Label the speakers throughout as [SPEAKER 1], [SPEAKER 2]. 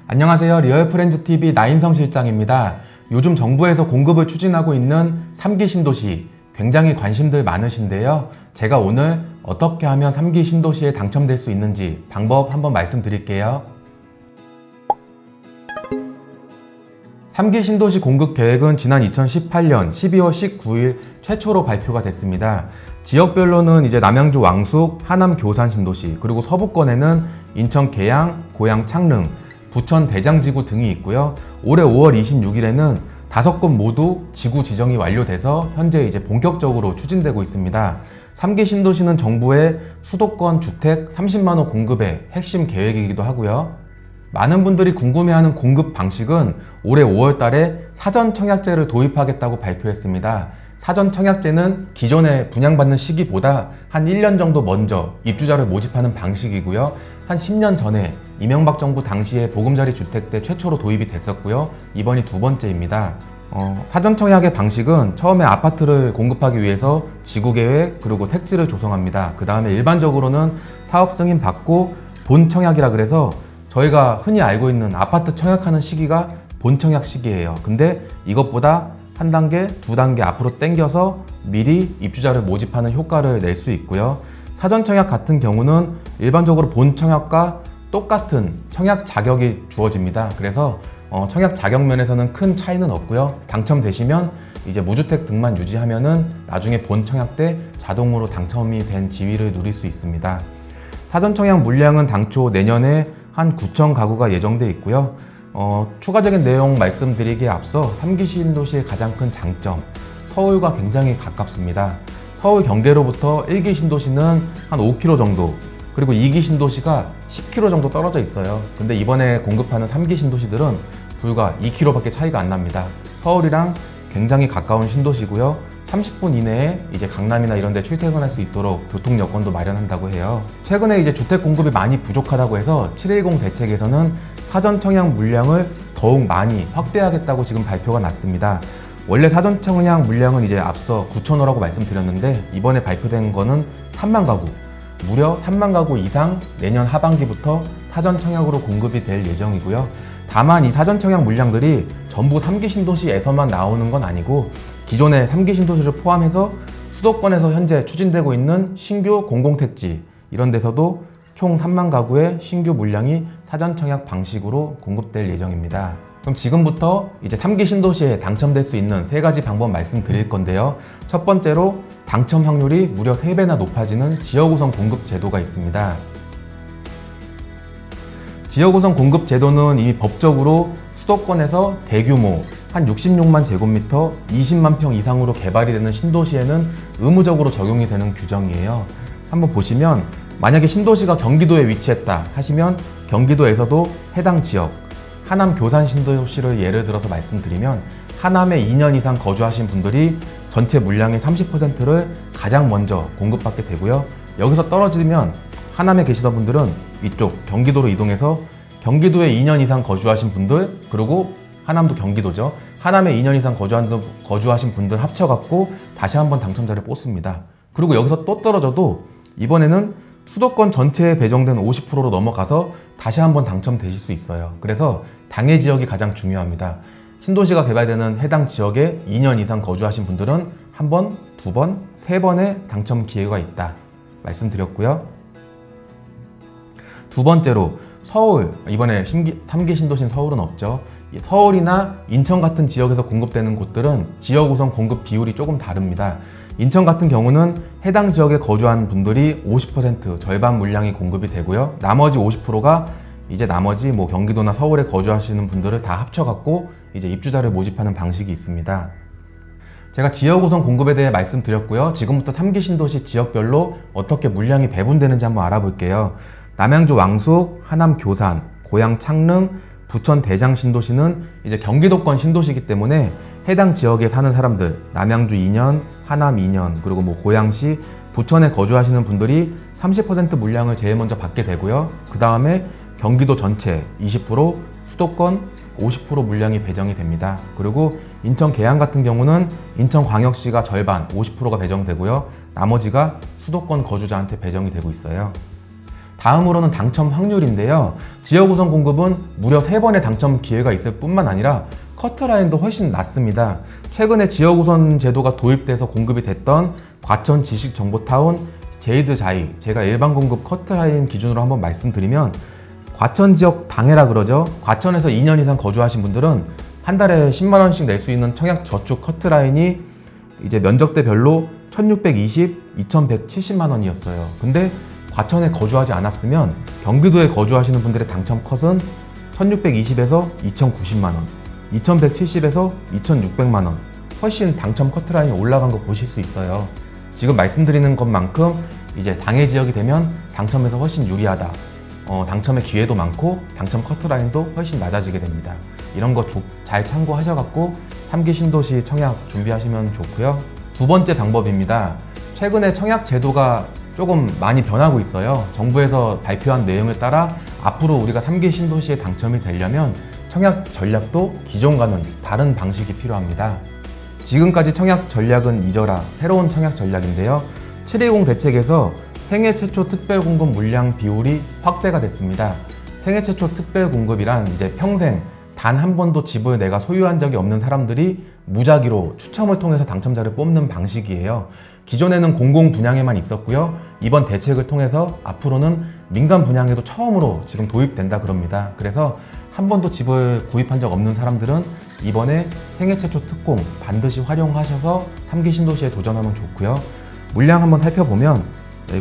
[SPEAKER 1] 안녕하세요. 리얼프렌즈TV 나인성 실장입니다. 요즘 정부에서 공급을 추진하고 있는 3기 신도시 굉장히 관심들 많으신데요. 제가 오늘 어떻게 하면 3기 신도시에 당첨될 수 있는지 방법 한번 말씀드릴게요. 3기 신도시 공급 계획은 지난 2018년 12월 19일 최초로 발표가 됐습니다. 지역별로는 이제 남양주 왕숙, 하남 교산 신도시, 그리고 서부권에는 인천 계양, 고양 창릉, 부천 대장지구 등이 있고요. 올해 5월 26일에는 5곳 모두 지구 지정이 완료돼서 현재 이제 본격적으로 추진되고 있습니다. 3기 신도시는 정부의 수도권 주택 30만 호 공급의 핵심 계획이기도 하고요. 많은 분들이 궁금해하는 공급 방식은 올해 5월 달에 사전 청약제를 도입하겠다고 발표했습니다. 사전 청약제는 기존에 분양받는 시기보다 한 1년 정도 먼저 입주자를 모집하는 방식이고요. 한 10년 전에 이명박 정부 당시에 보금자리 주택 때 최초로 도입이 됐었고요. 이번이 두 번째입니다. 사전 청약의 방식은 처음에 아파트를 공급하기 위해서 지구계획 그리고 택지를 조성합니다. 그 다음에 일반적으로는 사업 승인 받고 본 청약이라 그래서 저희가 흔히 알고 있는 아파트 청약하는 시기가 본 청약 시기예요. 근데 이것보다 한 단계, 두 단계 앞으로 당겨서 미리 입주자를 모집하는 효과를 낼 수 있고요. 사전 청약 같은 경우는 일반적으로 본 청약과 똑같은 청약 자격이 주어집니다. 그래서 청약 자격 면에서는 큰 차이는 없고요. 당첨되시면 이제 무주택 등만 유지하면은 나중에 본 청약 때 자동으로 당첨이 된 지위를 누릴 수 있습니다. 사전 청약 물량은 당초 내년에 한 9천 가구가 예정돼 있고요. 추가적인 내용 말씀드리기에 앞서 3기 신도시의 가장 큰 장점, 서울과 굉장히 가깝습니다. 서울 경계로부터 1기 신도시는 한 5km 정도, 그리고 2기 신도시가 10km 정도 떨어져 있어요. 근데 이번에 공급하는 3기 신도시들은 불과 2km밖에 차이가 안 납니다. 서울이랑 굉장히 가까운 신도시고요. 30분 이내에 이제 강남이나 이런 데 출퇴근할 수 있도록 교통 여건도 마련한다고 해요. 최근에 이제 주택 공급이 많이 부족하다고 해서 710 대책에서는 사전 청약 물량을 더욱 많이 확대하겠다고 지금 발표가 났습니다. 원래 사전 청약 물량은 이제 앞서 9,000호라고 말씀드렸는데 이번에 발표된 거는 3만 가구, 무려 3만 가구 이상 내년 하반기부터 사전 청약으로 공급이 될 예정이고요. 다만 이 사전 청약 물량들이 전부 3기 신도시에서만 나오는 건 아니고 기존의 3기 신도시를 포함해서 수도권에서 현재 추진되고 있는 신규 공공택지 이런 데서도 총 3만 가구의 신규 물량이 사전 청약 방식으로 공급될 예정입니다. 그럼 지금부터 이제 3기 신도시에 당첨될 수 있는 3가지 방법 말씀드릴 건데요. 첫 번째로 당첨 확률이 무려 3배나 높아지는 지역우선 공급 제도가 있습니다. 지역우선 공급 제도는 이미 법적으로 수도권에서 대규모 한 66만 제곱미터 20만 평 이상으로 개발이 되는 신도시에는 의무적으로 적용이 되는 규정이에요. 한번 보시면 만약에 신도시가 경기도에 위치했다 하시면 경기도에서도 해당 지역, 하남 교산 신도시를 예를 들어서 말씀드리면 하남에 2년 이상 거주하신 분들이 전체 물량의 30%를 가장 먼저 공급받게 되고요. 여기서 떨어지면 하남에 계시던 분들은 이쪽 경기도로 이동해서 경기도에 2년 이상 거주하신 분들, 그리고 하남도 경기도죠. 하남에 2년 이상 거주하신 분들 합쳐갖고 다시 한번 당첨자를 뽑습니다. 그리고 여기서 또 떨어져도 이번에는 수도권 전체에 배정된 50%로 넘어가서 다시 한번 당첨되실 수 있어요. 그래서 당해 지역이 가장 중요합니다. 신도시가 개발되는 해당 지역에 2년 이상 거주하신 분들은 한 번, 두 번, 세 번의 당첨 기회가 있다 말씀드렸고요. 두 번째로 서울, 이번에 3기 신도시인 서울은 없죠. 서울이나 인천 같은 지역에서 공급되는 곳들은 지역 우선 공급 비율이 조금 다릅니다. 인천 같은 경우는 해당 지역에 거주한 분들이 50% 절반 물량이 공급이 되고요. 나머지 50%가 이제 나머지 경기도나 서울에 거주하시는 분들을 다 합쳐갖고 이제 입주자를 모집하는 방식이 있습니다. 제가 지역 우선 공급에 대해 말씀드렸고요. 지금부터 3기 신도시 지역별로 어떻게 물량이 배분되는지 한번 알아볼게요. 남양주 왕숙, 하남 교산, 고양 창릉, 부천 대장 신도시는 이제 경기도권 신도시이기 때문에 해당 지역에 사는 사람들, 남양주 2년, 하남 2년, 그리고 고양시, 부천에 거주하시는 분들이 30% 물량을 제일 먼저 받게 되고요. 그 다음에 경기도 전체 20%, 수도권 50% 물량이 배정이 됩니다. 그리고 인천 계양 같은 경우는 인천광역시가 절반 50%가 배정되고요. 나머지가 수도권 거주자한테 배정이 되고 있어요. 다음으로는 당첨 확률인데요. 지역 우선 공급은 무려 3번의 당첨 기회가 있을 뿐만 아니라 커트라인도 훨씬 낮습니다. 최근에 지역 우선 제도가 도입돼서 공급이 됐던 과천 지식정보타운 제이드자이, 제가 일반 공급 커트라인 기준으로 한번 말씀드리면 과천 지역 당해라 그러죠. 과천에서 2년 이상 거주하신 분들은 한 달에 10만 원씩 낼 수 있는 청약 저축 커트라인이 이제 면적대별로 1620, 2170만 원이었어요. 근데 과천에 거주하지 않았으면 경기도에 거주하시는 분들의 당첨 컷은 1620에서 2090만 원, 2170에서 2600만 원, 훨씬 당첨 커트라인이 올라간 거 보실 수 있어요. 지금 말씀드리는 것만큼 이제 당해 지역이 되면 당첨에서 훨씬 유리하다. 당첨의 기회도 많고 당첨 커트라인도 훨씬 낮아지게 됩니다. 이런 거 잘 참고하셔갖고 3기 신도시 청약 준비하시면 좋고요. 두 번째 방법입니다. 최근에 청약 제도가 조금 많이 변하고 있어요. 정부에서 발표한 내용에 따라 앞으로 우리가 3기 신도시에 당첨이 되려면 청약 전략도 기존과는 다른 방식이 필요합니다. 지금까지 청약 전략은 잊어라, 새로운 청약 전략인데요. 720 대책에서 생애 최초 특별 공급 물량 비율이 확대가 됐습니다. 생애 최초 특별 공급이란 이제 평생 단 한 번도 집을 내가 소유한 적이 없는 사람들이 무작위로 추첨을 통해서 당첨자를 뽑는 방식이에요. 기존에는 공공 분양에만 있었고요. 이번 대책을 통해서 앞으로는 민간 분양에도 처음으로 지금 도입된다 그럽니다. 그래서 한 번도 집을 구입한 적 없는 사람들은 이번에 생애 최초 특공 반드시 활용하셔서 3기 신도시에 도전하면 좋고요. 물량 한번 살펴보면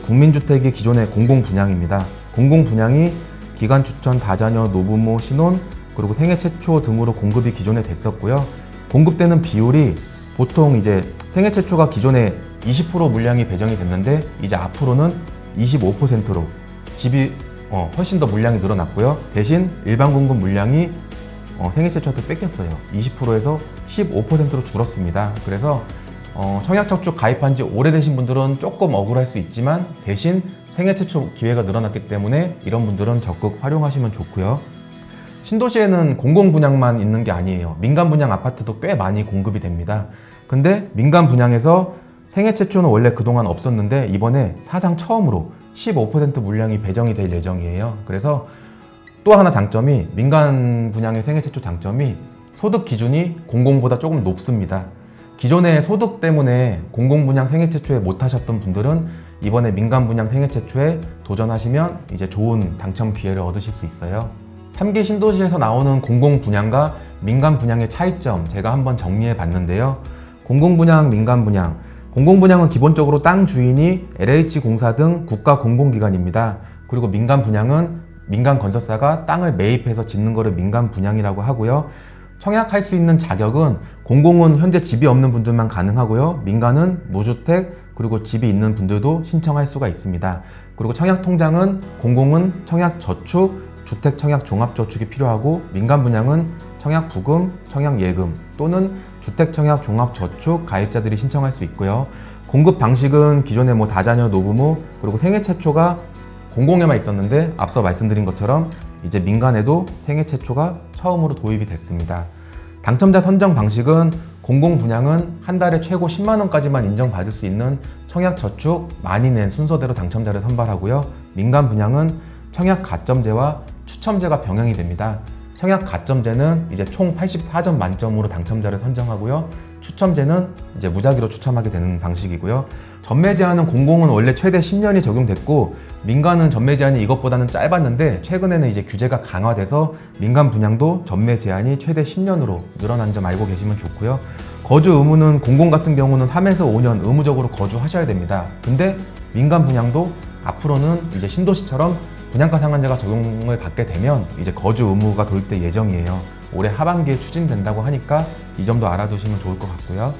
[SPEAKER 1] 국민주택이 기존의 공공 분양입니다. 공공 분양이 기간 추천, 다자녀, 노부모, 신혼, 그리고 생애 최초 등으로 공급이 기존에 됐었고요. 공급되는 비율이 보통 이제 생애 최초가 기존에 20% 물량이 배정이 됐는데 이제 앞으로는 25%로 집이 훨씬 더 물량이 늘어났고요. 대신 일반 공급 물량이 생애 최초한테 뺏겼어요. 20%에서 15%로 줄었습니다. 그래서 청약저축 가입한 지 오래되신 분들은 조금 억울할 수 있지만 대신 생애 최초 기회가 늘어났기 때문에 이런 분들은 적극 활용하시면 좋고요. 신도시에는 공공 분양만 있는 게 아니에요. 민간 분양 아파트도 꽤 많이 공급이 됩니다. 근데 민간 분양에서 생애 최초는 원래 그동안 없었는데 이번에 사상 처음으로 15% 물량이 배정이 될 예정이에요. 그래서 또 하나 장점이, 민간 분양의 생애 최초 장점이 소득 기준이 공공보다 조금 높습니다. 기존의 소득 때문에 공공 분양 생애 최초에 못 하셨던 분들은 이번에 민간 분양 생애 최초에 도전하시면 이제 좋은 당첨 기회를 얻으실 수 있어요. 3기 신도시에서 나오는 공공 분양과 민간 분양의 차이점 제가 한번 정리해 봤는데요. 공공 분양, 민간 분양. 공공 분양은 기본적으로 땅 주인이 LH공사 등 국가 공공기관입니다. 그리고 민간 분양은 민간 건설사가 땅을 매입해서 짓는 거를 민간 분양이라고 하고요. 청약할 수 있는 자격은 공공은 현재 집이 없는 분들만 가능하고요. 민간은 무주택 그리고 집이 있는 분들도 신청할 수가 있습니다. 그리고 청약 통장은 공공은 청약 저축, 주택 청약 종합저축이 필요하고 민간 분양은 청약 부금, 청약 예금 또는 주택 청약 종합저축 가입자들이 신청할 수 있고요. 공급 방식은 기존에 다자녀, 노부모 그리고 생애 최초가 공공에만 있었는데 앞서 말씀드린 것처럼 이제 민간에도 생애 최초가 처음으로 도입이 됐습니다. 당첨자 선정 방식은 공공 분양은 한 달에 최고 10만 원까지만 인정받을 수 있는 청약 저축 많이 낸 순서대로 당첨자를 선발하고요. 민간 분양은 청약 가점제와 추첨제가 병행이 됩니다. 청약 가점제는 이제 총 84점 만점으로 당첨자를 선정하고요. 추첨제는 이제 무작위로 추첨하게 되는 방식이고요. 전매 제한은 공공은 원래 최대 10년이 적용됐고 민간은 전매 제한이 이것보다는 짧았는데 최근에는 이제 규제가 강화돼서 민간 분양도 전매 제한이 최대 10년으로 늘어난 점 알고 계시면 좋고요. 거주 의무는 공공 같은 경우는 3에서 5년 의무적으로 거주하셔야 됩니다. 근데 민간 분양도 앞으로는 이제 신도시처럼 분양가 상한제가 적용을 받게 되면 이제 거주 의무가 도입될 예정이에요. 올해 하반기에 추진된다고 하니까 이 점도 알아두시면 좋을 것 같고요.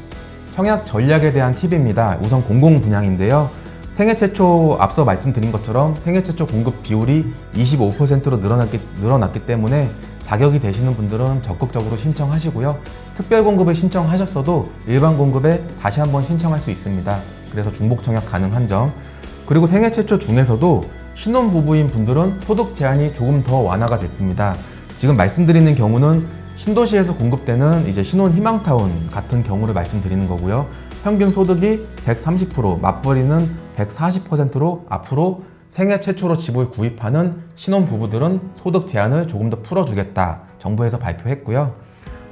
[SPEAKER 1] 청약 전략에 대한 팁입니다. 우선 공공 분양인데요. 생애 최초 앞서 말씀드린 것처럼 생애 최초 공급 비율이 25%로 늘어났기 때문에 자격이 되시는 분들은 적극적으로 신청하시고요. 특별 공급을 신청하셨어도 일반 공급에 다시 한번 신청할 수 있습니다. 그래서 중복 청약 가능한 점. 그리고 생애 최초 중에서도 신혼부부인 분들은 소득 제한이 조금 더 완화가 됐습니다. 지금 말씀드리는 경우는 신도시에서 공급되는 이제 신혼 희망타운 같은 경우를 말씀드리는 거고요. 평균 소득이 130%, 맞벌이는 140%로 앞으로 생애 최초로 집을 구입하는 신혼부부들은 소득 제한을 조금 더 풀어주겠다, 정부에서 발표했고요.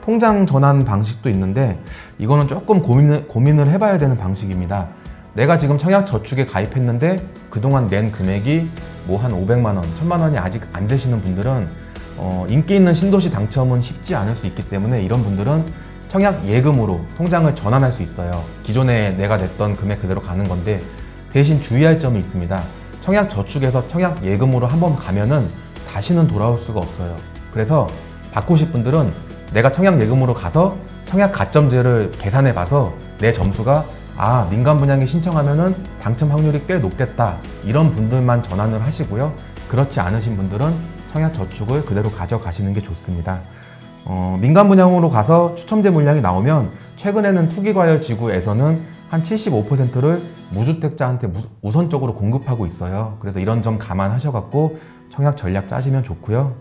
[SPEAKER 1] 통장 전환 방식도 있는데 이거는 조금 고민을 해봐야 되는 방식입니다. 내가 지금 청약저축에 가입했는데 그동안 낸 금액이 뭐 한 500만 원, 1000만 원이 아직 안 되시는 분들은 인기 있는 신도시 당첨은 쉽지 않을 수 있기 때문에 이런 분들은 청약 예금으로 통장을 전환할 수 있어요. 기존에 내가 냈던 금액 그대로 가는 건데, 대신 주의할 점이 있습니다. 청약저축에서 청약 예금으로 한번 가면은 다시는 돌아올 수가 없어요. 그래서 바꾸실 분들은 내가 청약 예금으로 가서 청약 가점제를 계산해 봐서 내 점수가 민간 분양에 신청하면은 당첨 확률이 꽤 높겠다, 이런 분들만 전환을 하시고요. 그렇지 않으신 분들은 청약 저축을 그대로 가져가시는 게 좋습니다. 민간 분양으로 가서 추첨제 물량이 나오면 최근에는 투기과열지구에서는 한 75%를 무주택자한테 우선적으로 공급하고 있어요. 그래서 이런 점 감안하셔갖고 청약 전략 짜시면 좋고요.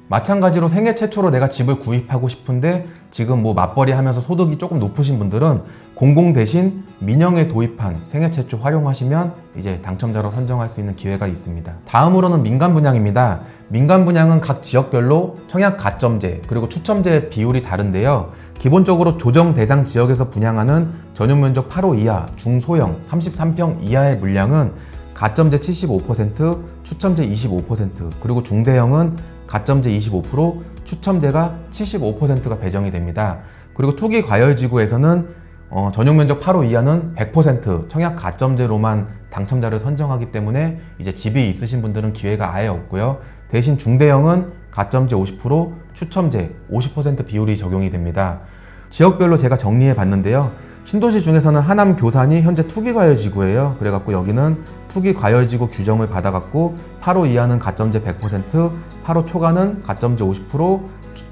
[SPEAKER 1] 마찬가지로 생애 최초로 내가 집을 구입하고 싶은데 지금 뭐 맞벌이 하면서 소득이 조금 높으신 분들은 공공 대신 민영에 도입한 생애 최초 활용하시면 이제 당첨자로 선정할 수 있는 기회가 있습니다. 다음으로는 민간 분양입니다. 민간 분양은 각 지역별로 청약 가점제 그리고 추첨제 비율이 다른데요. 기본적으로 조정 대상 지역에서 분양하는 전용 면적 8호 이하, 중소형 33평 이하의 물량은 가점제 75%, 추첨제 25%, 그리고 중대형은 가점제 25%, 추첨제가 75%가 배정이 됩니다. 그리고 투기 과열지구에서는 전용 면적 8호 이하는 100% 청약 가점제로만 당첨자를 선정하기 때문에 이제 집이 있으신 분들은 기회가 아예 없고요. 대신 중대형은 가점제 50%, 추첨제 50% 비율이 적용이 됩니다. 지역별로 제가 정리해 봤는데요. 신도시 중에서는 하남 교산이 현재 투기과열지구예요. 그래갖고 여기는 투기과열지구 규정을 받아갖고 8호 이하는 가점제 100%, 8호 초과는 가점제 50%,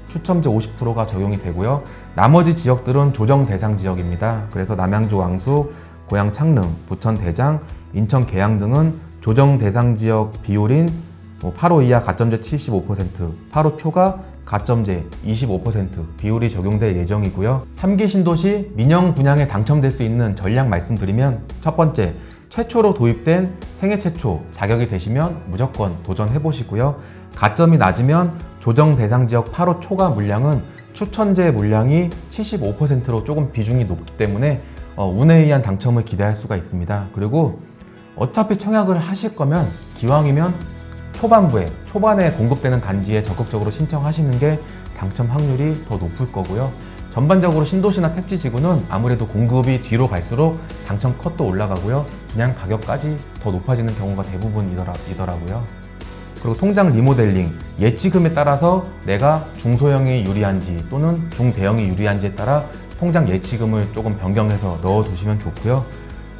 [SPEAKER 1] 추첨제 50%가 적용이 되고요. 나머지 지역들은 조정 대상 지역입니다. 그래서 남양주 왕숙, 고양 창릉, 부천 대장, 인천 계양 등은 조정 대상 지역 비율인 8호 이하 가점제 75%, 8호 초과 가점제 25% 비율이 적용될 예정이고요. 3기 신도시 민영 분양에 당첨될 수 있는 전략 말씀드리면, 첫 번째, 최초로 도입된 생애 최초 자격이 되시면 무조건 도전해 보시고요. 가점이 낮으면 조정 대상 지역 8호 초과 물량은 추천제 물량이 75%로 조금 비중이 높기 때문에 운에 의한 당첨을 기대할 수가 있습니다. 그리고 어차피 청약을 하실 거면 기왕이면 초반에 공급되는 단지에 적극적으로 신청하시는 게 당첨 확률이 더 높을 거고요. 전반적으로 신도시나 택지지구는 아무래도 공급이 뒤로 갈수록 당첨 컷도 올라가고요. 분양 가격까지 더 높아지는 경우가 대부분이더라고요. 그리고 통장 리모델링, 예치금에 따라서 내가 중소형이 유리한지 또는 중대형이 유리한지에 따라 통장 예치금을 조금 변경해서 넣어두시면 좋고요.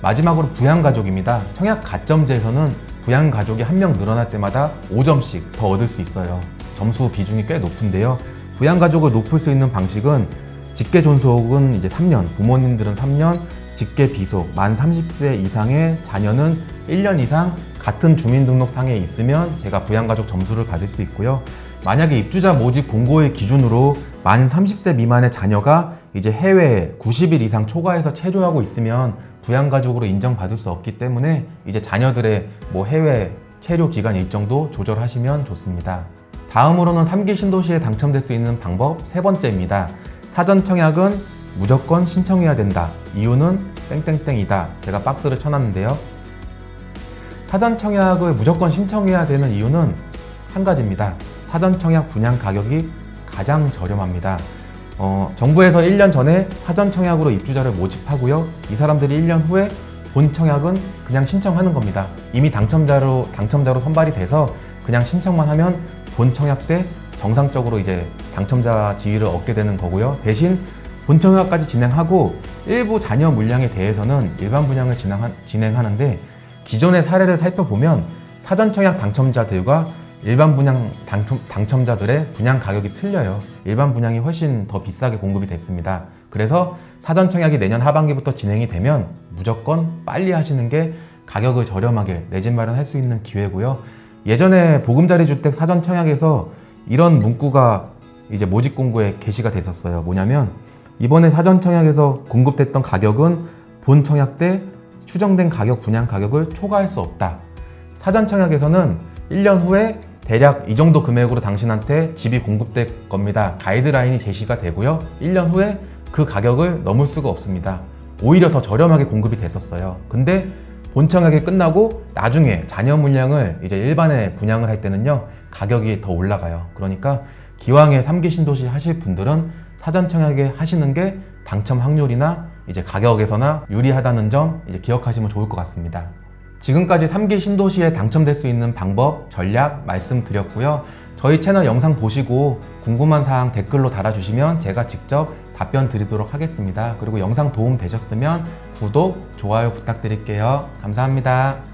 [SPEAKER 1] 마지막으로 부양가족입니다. 청약 가점제에서는 부양가족이 한 명 늘어날 때마다 5점씩 더 얻을 수 있어요. 점수 비중이 꽤 높은데요. 부양가족을 높일 수 있는 방식은 직계존속은 이제 3년, 부모님들은 3년, 직계비속, 만 30세 이상의 자녀는 1년 이상 같은 주민등록상에 있으면 제가 부양가족 점수를 받을 수 있고요. 만약에 입주자 모집 공고의 기준으로 만 30세 미만의 자녀가 이제 해외에 90일 이상 초과해서 체류하고 있으면 부양가족으로 인정받을 수 없기 때문에 이제 자녀들의 해외 체류 기간 일정도 조절하시면 좋습니다. 다음으로는 3기 신도시에 당첨될 수 있는 방법 세 번째입니다. 사전 청약은 무조건 신청해야 된다. 이유는 땡땡땡이다. 제가 박스를 쳐놨는데요. 사전 청약을 무조건 신청해야 되는 이유는 한 가지입니다. 사전 청약 분양 가격이 가장 저렴합니다. 정부에서 1년 전에 사전 청약으로 입주자를 모집하고요. 이 사람들이 1년 후에 본 청약은 그냥 신청하는 겁니다. 이미 당첨자로 선발이 돼서 그냥 신청만 하면 본 청약 때 정상적으로 이제 당첨자 지위를 얻게 되는 거고요. 대신 본 청약까지 진행하고 일부 자녀 물량에 대해서는 일반 분양을 진행하는데, 기존의 사례를 살펴보면 사전 청약 당첨자들과 일반 분양 당첨자들의 분양 가격이 틀려요. 일반 분양이 훨씬 더 비싸게 공급이 됐습니다. 그래서 사전 청약이 내년 하반기부터 진행이 되면 무조건 빨리 하시는 게 가격을 저렴하게 내 집 마련할 수 있는 기회고요. 예전에 보금자리 주택 사전 청약에서 이런 문구가 이제 모집 공고에 게시가 됐었어요. 뭐냐면, 이번에 사전 청약에서 공급됐던 가격은 본 청약 때 추정된 가격 분양 가격을 초과할 수 없다. 사전 청약에서는 1년 후에 대략 이 정도 금액으로 당신한테 집이 공급될 겁니다. 가이드라인이 제시가 되고요. 1년 후에 그 가격을 넘을 수가 없습니다. 오히려 더 저렴하게 공급이 됐었어요. 근데 본청약이 끝나고 나중에 자녀 물량을 이제 일반에 분양을 할 때는요, 가격이 더 올라가요. 그러니까 기왕에 3기 신도시 하실 분들은 사전 청약에 하시는 게 당첨 확률이나 이제 가격에서나 유리하다는 점 이제 기억하시면 좋을 것 같습니다. 지금까지 3기 신도시에 당첨될 수 있는 방법, 전략 말씀드렸고요. 저희 채널 영상 보시고 궁금한 사항 댓글로 달아주시면 제가 직접 답변 드리도록 하겠습니다. 그리고 영상 도움 되셨으면 구독, 좋아요 부탁드릴게요. 감사합니다.